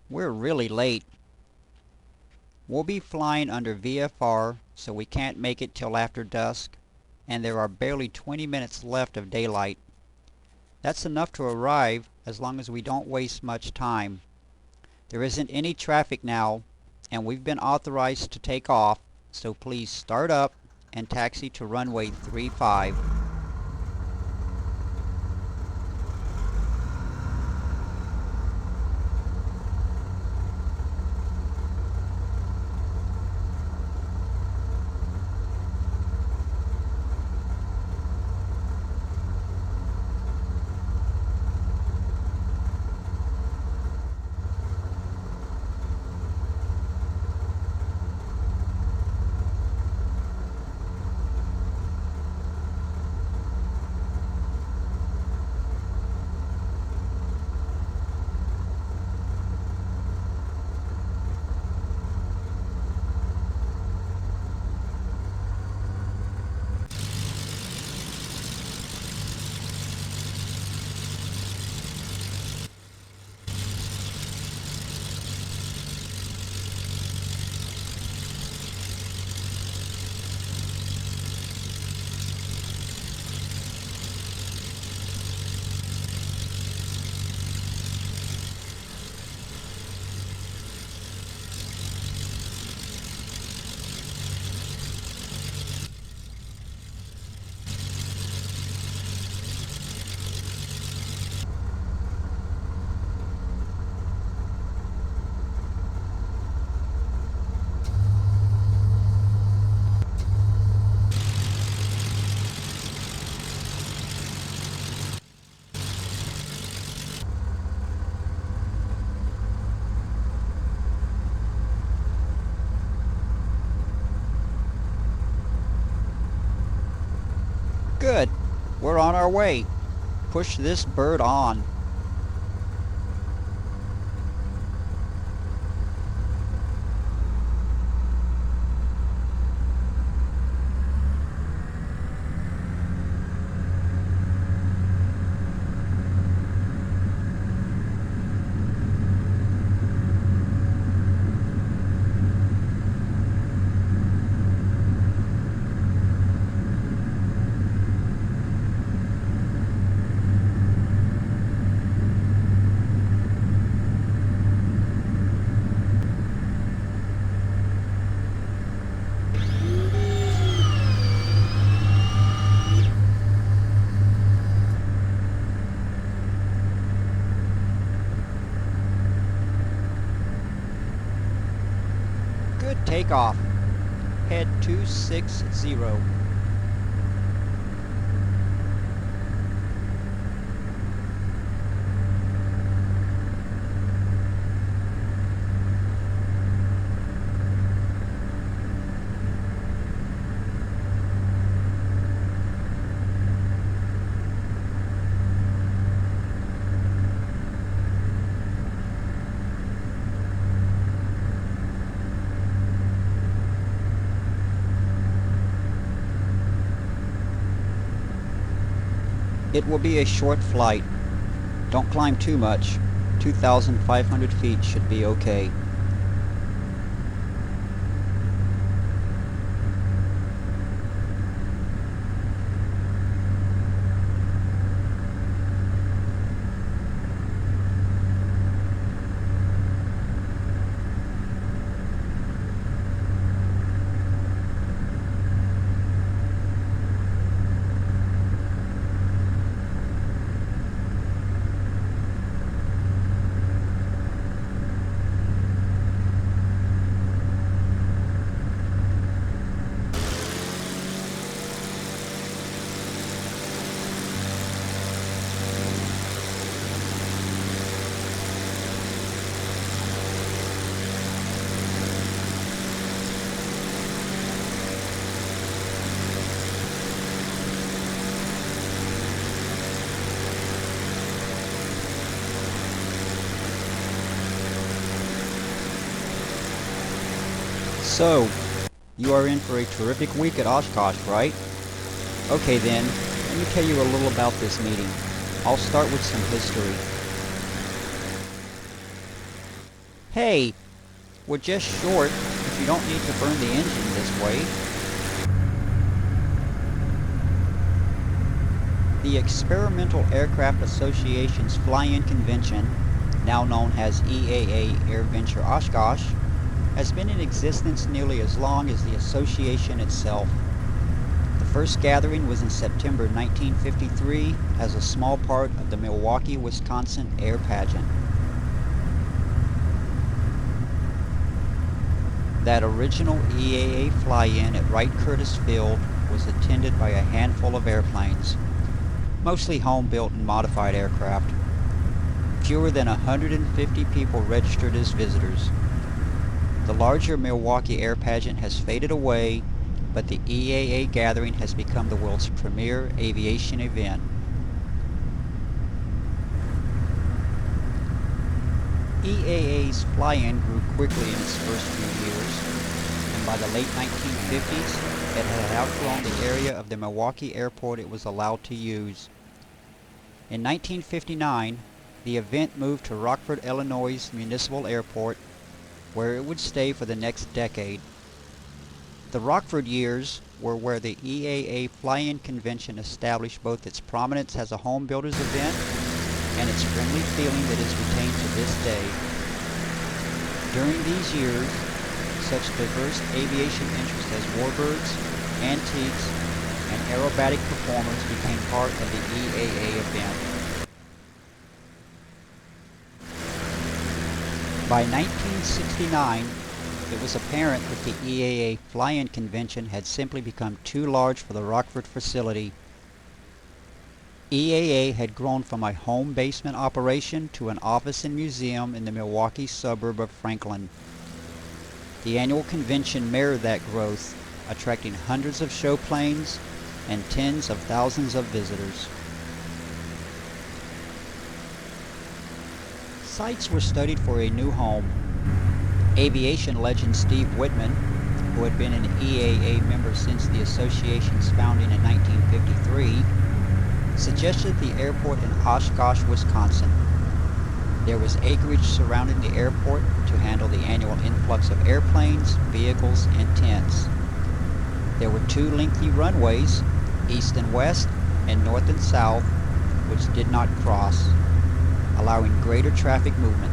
We're really late. We'll be flying under VFR, so we can't make it till after dusk, and there are barely 20 minutes left of daylight. That's enough to arrive as long as we don't waste much time. There isn't any traffic now, and we've been authorized to take off, so please start up and taxi to runway 35. Good. We're on our way. Push this bird on. Good takeoff. Head 260. It will be a short flight. Don't climb too much. 2,500 feet should be okay. So, you are in for a terrific week at Oshkosh, right? Okay then, Let me tell you a little about this meeting. I'll start with some history. Hey, we're just short if you don't need to burn the engine this way. The Experimental Aircraft Association's Fly-In Convention, now known as EAA Air Venture Oshkosh, has been in existence nearly as long as the association itself. The first gathering was in September 1953 as a small part of the Milwaukee, Wisconsin Air Pageant. That original EAA fly-in at Wright Curtis Field was attended by a handful of airplanes, mostly home-built and modified aircraft. Fewer than 150 people registered as visitors. The larger Milwaukee Air Pageant has faded away, but the EAA gathering has become the world's premier aviation event. EAA's fly-in grew quickly in its first few years, and by the late 1950s, it had outgrown the area of the Milwaukee airport it was allowed to use. In 1959, the event moved to Rockford, Illinois' Municipal Airport, where it would stay for the next decade. The Rockford years were where the EAA Fly-In Convention established both its prominence as a home builders event and its friendly feeling that is retained to this day. During these years, such diverse aviation interests as warbirds, antiques, and aerobatic performers became part of the EAA event. By 1969, it was apparent that the EAA Fly-In Convention had simply become too large for the Rockford facility. EAA had grown from a home basement operation to an office and museum in the Milwaukee suburb of Franklin. The annual convention mirrored that growth, attracting hundreds of show planes and tens of thousands of visitors. Sites were studied for a new home. Aviation legend Steve Whitman, who had been an EAA member since the association's founding in 1953, suggested the airport in Oshkosh, Wisconsin. There was acreage surrounding the airport to handle the annual influx of airplanes, vehicles, and tents. There were two lengthy runways, east and west, and north and south, which did not cross, allowing greater traffic movement.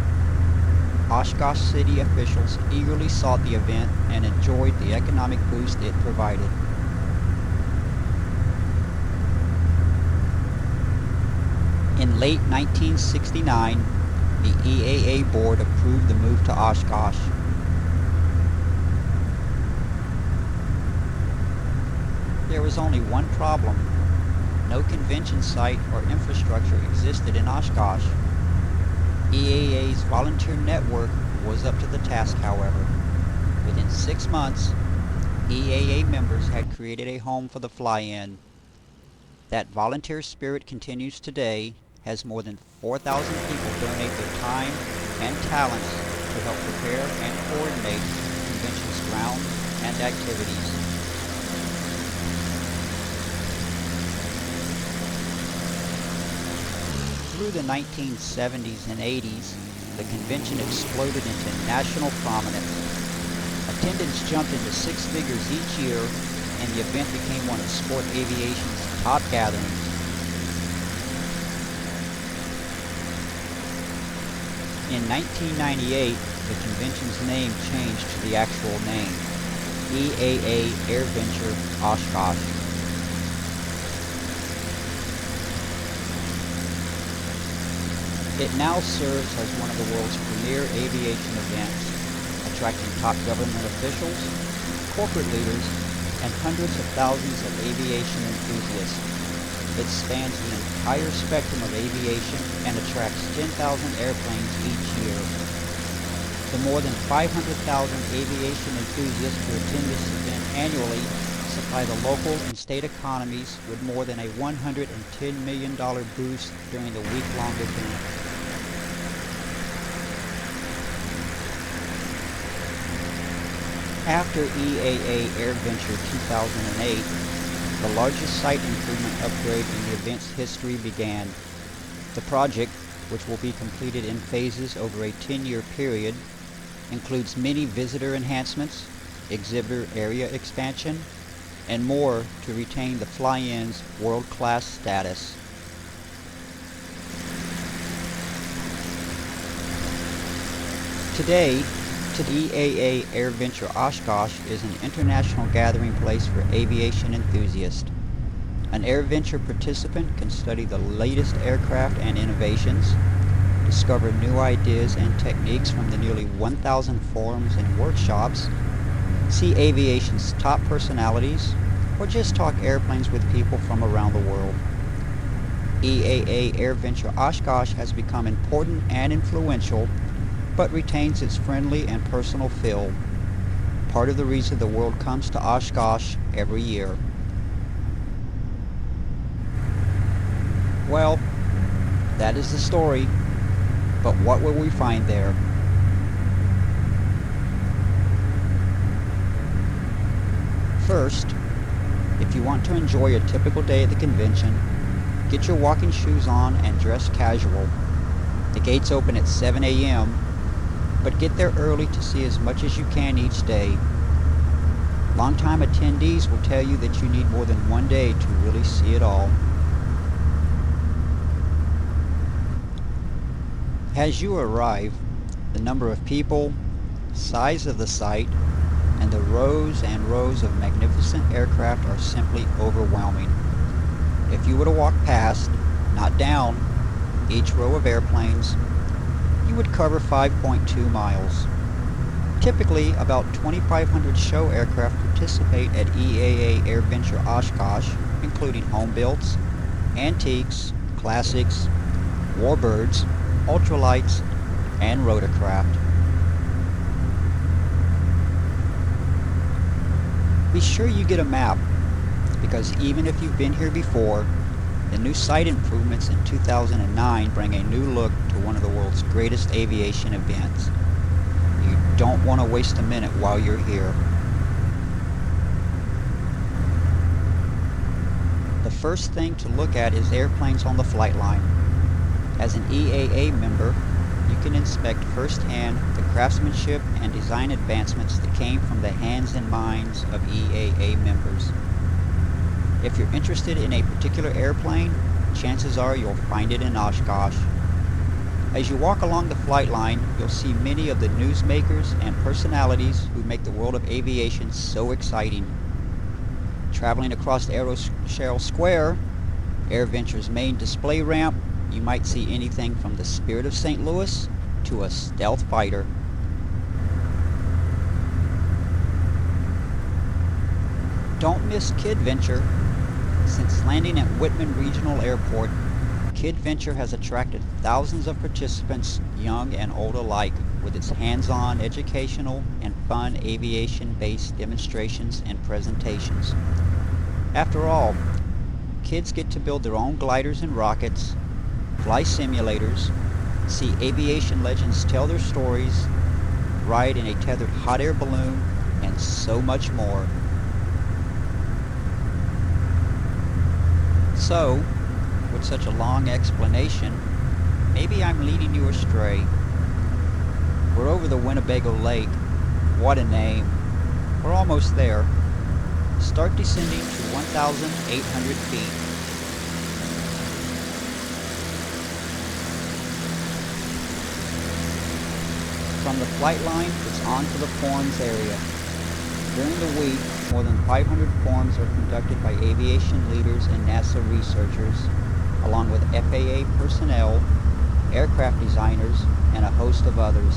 Oshkosh City officials eagerly sought the event and enjoyed the economic boost it provided. In late 1969, the EAA board approved the move to Oshkosh. There was only one problem. No convention site or infrastructure existed in Oshkosh. EAA's volunteer network was up to the task, however. Within 6 months, EAA members had created a home for the fly-in. That volunteer spirit continues today, as more than 4,000 people donate their time and talents to help prepare and coordinate the convention's grounds and activities. Through the 1970s and 80s, the convention exploded into national prominence. Attendance jumped into 6 figures each year, and the event became one of sport aviation's top gatherings. In 1998, the convention's name changed to the actual name, EAA Air Venture Oshkosh. It now serves as one of the world's premier aviation events, attracting top government officials, corporate leaders, and hundreds of thousands of aviation enthusiasts. It spans the entire spectrum of aviation and attracts 10,000 airplanes each year. The more than 500,000 aviation enthusiasts who attend this event annually supply the local and state economies with more than a $110 million boost during the week-long event. After EAA Air Venture 2008, the largest site improvement upgrade in the event's history began. The project, which will be completed in phases over a 10-year period, includes many visitor enhancements, exhibitor area expansion, and more to retain the fly-in's world-class status. Today, the EAA Air Venture Oshkosh is an international gathering place for aviation enthusiasts. An Air Venture participant can study the latest aircraft and innovations, discover new ideas and techniques from the nearly 1,000 forums and workshops, see aviation's top personalities, or just talk airplanes with people from around the world. EAA Air Venture Oshkosh has become important and influential, but retains its friendly and personal feel, part of the reason the world comes to Oshkosh every year. Well, that is the story, but what will we find there? First, if you want to enjoy a typical day at the convention, get your walking shoes on and dress casual. The gates open at 7 a.m., but get there early to see as much as you can each day. Longtime attendees will tell you that you need more than one day to really see it all. As you arrive, the number of people, size of the site, and the rows and rows of magnificent aircraft are simply overwhelming. If you were to walk past, not down, each row of airplanes, you would cover 5.2 miles. Typically, about 2,500 show aircraft participate at EAA Air Venture Oshkosh, including home builds, antiques, classics, warbirds, ultralights, and rotorcraft. Be sure you get a map, because even if you've been here before, the new site improvements in 2009 bring a new look to one of the world's greatest aviation events. You don't want to waste a minute while you're here. The first thing to look at is airplanes on the flight line. As an EAA member, you can inspect firsthand the craftsmanship and design advancements that came from the hands and minds of EAA members. If you're interested in a particular airplane, chances are you'll find it in Oshkosh. As you walk along the flight line, you'll see many of the newsmakers and personalities who make the world of aviation so exciting. Traveling across Aeroshell Square, Air Venture's main display ramp, you might see anything from the Spirit of St. Louis to a stealth fighter. Don't miss Kid Venture. Since landing at Whitman Regional Airport, Kid Venture has attracted thousands of participants, young and old alike, with its hands-on, educational, and fun aviation-based demonstrations and presentations. After all, kids get to build their own gliders and rockets, fly simulators, see aviation legends tell their stories, ride in a tethered hot air balloon, and so much more. So, with such a long explanation, maybe I'm leading you astray. We're over the Winnebago Lake. What a name. We're almost there. Start descending to 1,800 feet. From the flight line, it's on to the forums area. During the week, more than 500 forums are conducted by aviation leaders and NASA researchers, along with FAA personnel, aircraft designers, and a host of others.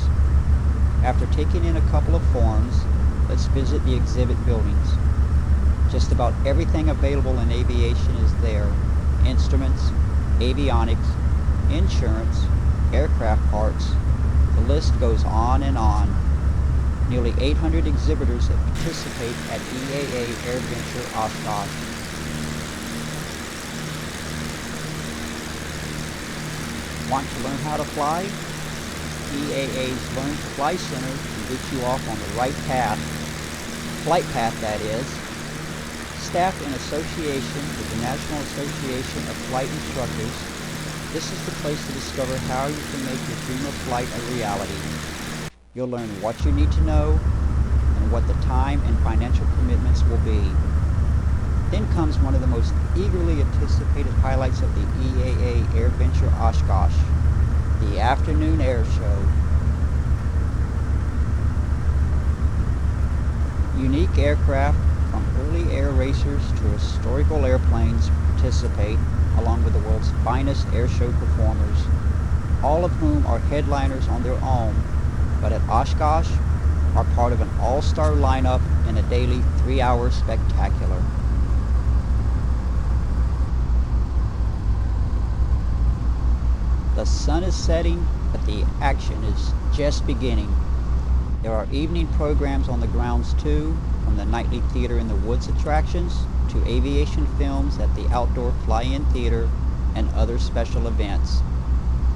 After taking in a couple of forums, let's visit the exhibit buildings. Just about everything available in aviation is there. Instruments, avionics, insurance, aircraft parts. The list goes on and on. Nearly 800 exhibitors that participate at EAA Air Venture Oshkosh. Want to learn how to fly? EAA's Learn to Fly Center can get you off on the right path. Flight path, that is. Staffed in association with the National Association of Flight Instructors, this is the place to discover how you can make your dream of flight a reality. You'll learn what you need to know and what the time and financial commitments will be. Then comes one of the most eagerly anticipated highlights of the EAA Air Venture Oshkosh, the afternoon air show. Unique aircraft from early air racers to historical airplanes participate, along with the world's finest air show performers, all of whom are headliners on their own, but at Oshkosh are part of an all-star lineup in a daily 3-hour spectacular. The sun is setting, but the action is just beginning. There are evening programs on the grounds too, from the nightly theater in the woods attractions to aviation films at the outdoor fly-in theater and other special events.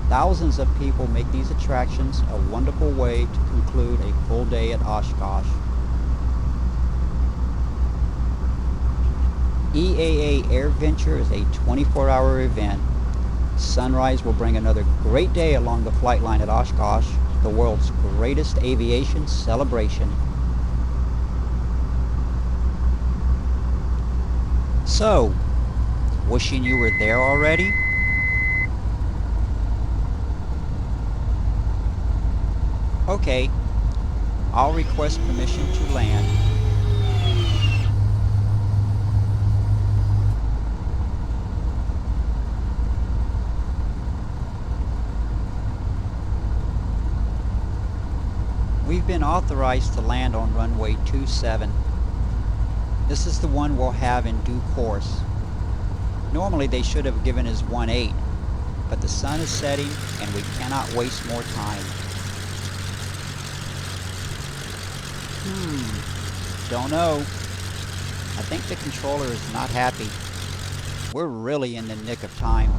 Thousands of people make these attractions a wonderful way to conclude a full day at Oshkosh. EAA Air Venture is a 24-hour event. Sunrise will bring another great day along the flight line at Oshkosh, the world's greatest aviation celebration. So, wishing you were there already? Okay, I'll request permission to land. We've been authorized to land on runway 27. This is the one we'll have in due course. Normally they should have given us 18, but the sun is setting and we cannot waste more time. Don't know. I think the controller is not happy. We're really in the nick of time.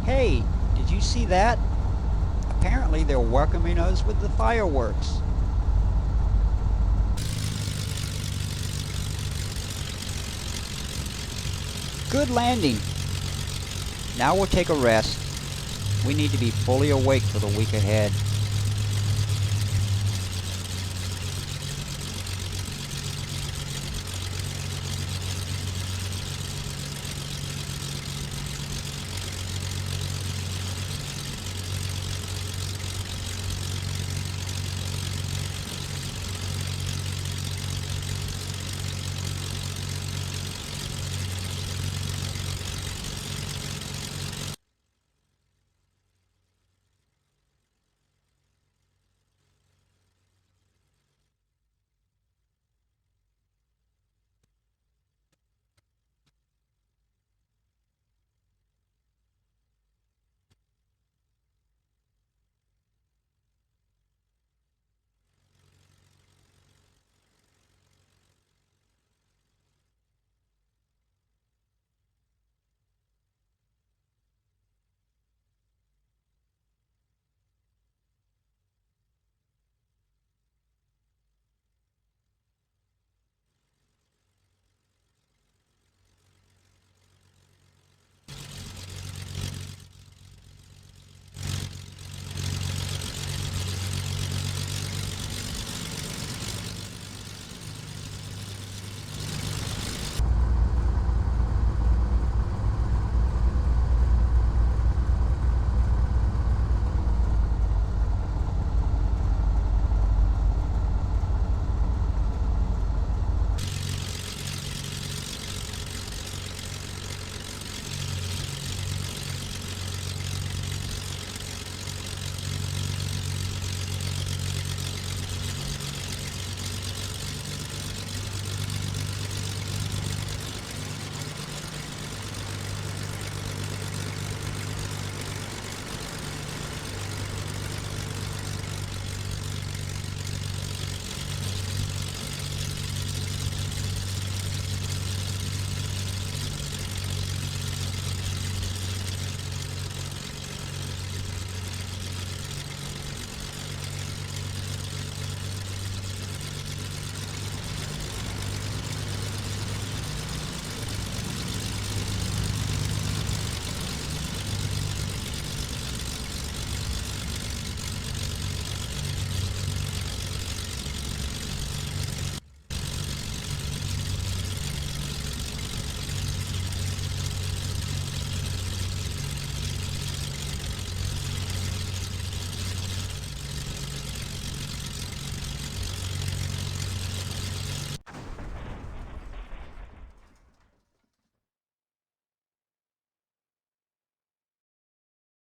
Hey, did you see that? Apparently they're welcoming us with the fireworks. Good landing. Now we'll take a rest. We need to be fully awake for the week ahead.